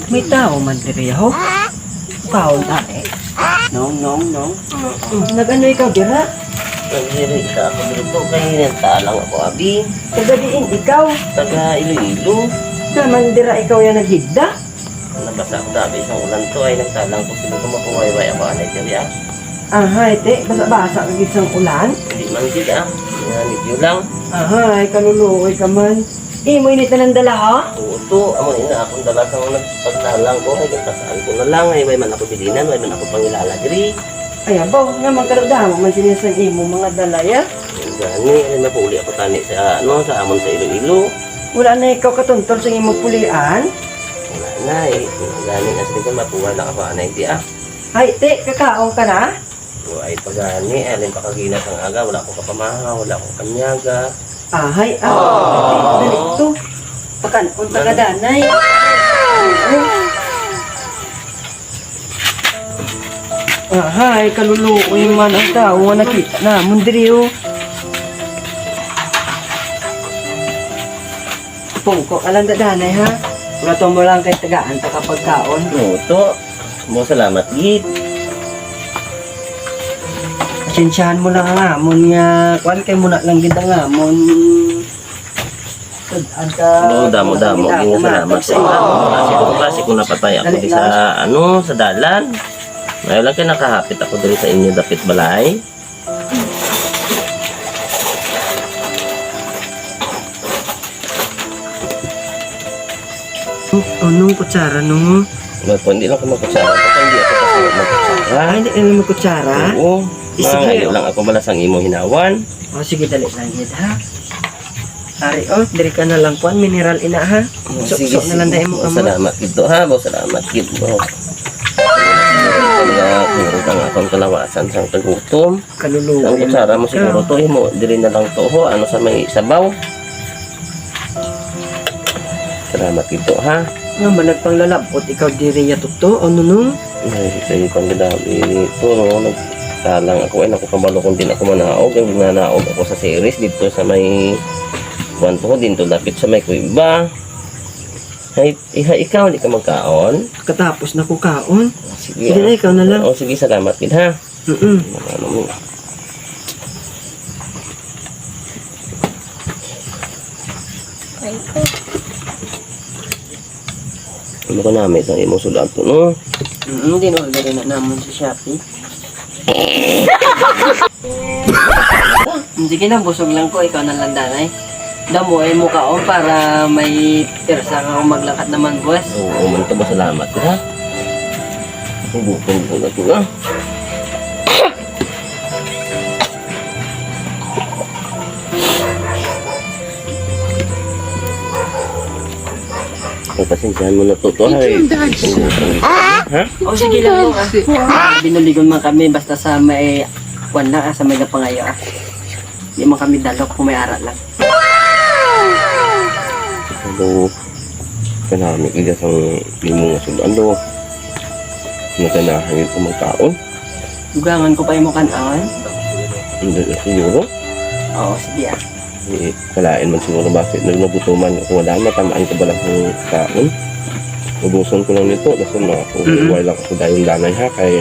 May tao man diri ho. Kaon ta eh. Nong. Nagano ikaw dira? Nagdiri sa ako dito kay nagtalang ako abi. Taga diin ikaw. Taga Iloilo. Naman dira ikaw yung naghigda. Nabasa ko dabi isang ulan to ay nagtalang ko sila tumakuwayway ako anay diri ah. Ahay, te, basa-basa ka gid sang ulan. Hindi man gid ah. Medyo lang. Ahay, kaluluoy ka man. Imo init na ng dala ha? Oo to, amo ina akong dala sa nagpagtalang ko kay tasaan ko na lang ay may man ako bilinan, may man ako pangilala diri. Ayan ba, naman karagdahan mo man sinisang imo mga dalaya. Gani ay napuli ako tani sa sa amon sa Iloilo. Wala na ikaw katuntol sa imong pulian. Wala na eh. Gani na sila mapuwa na ako anay di ah. Ay, te, kakaon ka na? So ay pagani, alin pa kaginas ang aga, wala akong kapamaha, wala akong kanyaga. Ahay, dali to. Pagkanon ka danay. Ahay, kaluluoy man ang tao nga nakita na. Mundiri o. Pungko, alam danay ha? Wala to mo lang kay tagaan ta kapag kaon. Oo to, mo salamat gid. Pasensyahan mo lang ang amon nga. Kuan kay muna lang gid ang amon. Tadaan ka. Oo, damo-damo gid nga salamat sa inyo. Kasi kung napatay ako di sa sa dalan. Ngayon lang kayo nakahapit ako diri sa inyo dapit balay. Anong kutsara no? Hindi lang ako magkutsara. Baka hindi ako kasi magkutsara. Ah, hindi ka naman kutsara? Oo. Sige. Ngayon lang ako malasang imo hinawan. O sige, dali lang yun ha. Ari, diri ka na lang kuan, mineral ina ha. Sok na lang dahil mo ka mo. Salamat gito ha, bo. Salamat gito. Kaya kung kang akong kalawasan sa tagutom. Kaluluwa. Ang kutsara mo siguro to, mo diri na lang to ho, ano sa may sabaw. Salamat gito ha. Nga man nagpanglalabot, ikaw diri niya tuto, ano no? Ay, kayo pang gadabi ito, no? Nagtalang ako, ay nakukabalo kung din ako manaog. Ang nanaog ako sa series dito sa may buwan to, dito lapit sa may kuiba. Ay, ikaw, hindi ka magkaon? Katapos na ko kaon. Sige, Hindi na, ikaw na lang. O, sige, salamat din ha. Ano mo? Ano ka namin sa imong sulat to, no? Hindi no, dali na naman sa Shopee. Sige na, busog lang ko, ikaw na lang danay. Damo ay mukha ko para may pirsa ka kung maglakad naman, boss. Oo, man ito ba salamat ha? Bukong ko na ito ha. Ay, pasensyahan mo na to ha. Ha? O sige lang ha. Binuligon man kami basta sa may kuwan lang, sa may napangayo ah. Hindi man kami dalok kung may aral lang. Hello. Kanami igas ang limong sudan do. Natanahan ko magkaon. Dugangan ko pa yung mukhaan. Hindi na siguro. Oo, sige ah. Kalain man siguro bakit nagnabutuman kung wala matamaan ko ba lang ng kaon. Ubuson ko lang nito kasi wala lang ako dahil lanay ha kay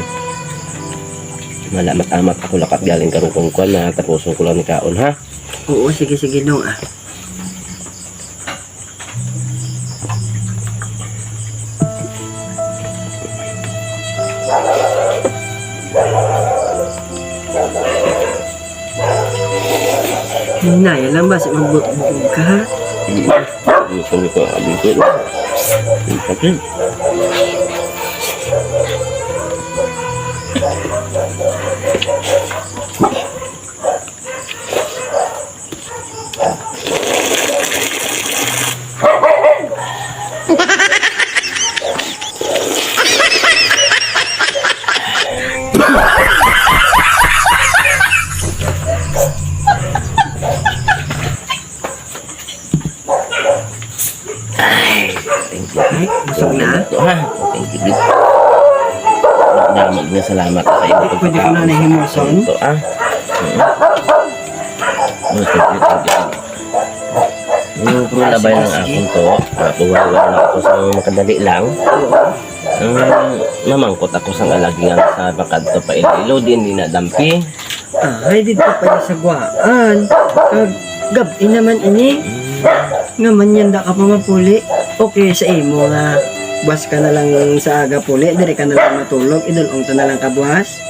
malamat amat ako lakat galing karukong ko na tapuson ko lang ni kaon ha. Oo, sige nung ah. Hinaya lang ba sa magbukbuk ka ha? Gusto ko abin ko. Tapi Ay, busog na. ito ha. Thank you. Damat na salamat sa iyo. Pwede ko na nahimuson. Ito ah. Thank you. Yung kung labay ng akong to, buwawan na ako sa makadali lang. Namangkot ako sa alagingan sa makadto pa Iloilo, din dinadampi. Ay, dito pa sa guwaan. Gabi naman ini. Nga man yan da ka pa mapuli. Okay sa imo nga. Buwas ka na lang sa aga puli. Dari ka na lang matulog. Idulong ta na lang ka buwas.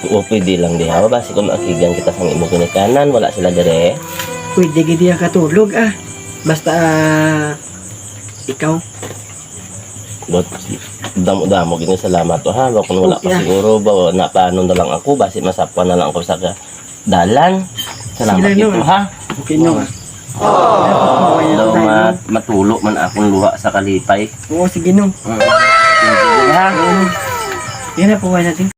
O pwede lang diha. Basi kung makigang kita sa imo ginikanan, wala sila dire. Pwede gidi ka katulog Basta ikaw. But damo-damo gini salamat to ha. Kung wala pa Okay. siguro ba na paano na lang ako basi masapwa na lang ako sa dalan. Salamat Sila, dito no? ha. Okay no Daw matulo man akong luha sa kalipay. Oo, sige no. Sige ha. Yan na po natin.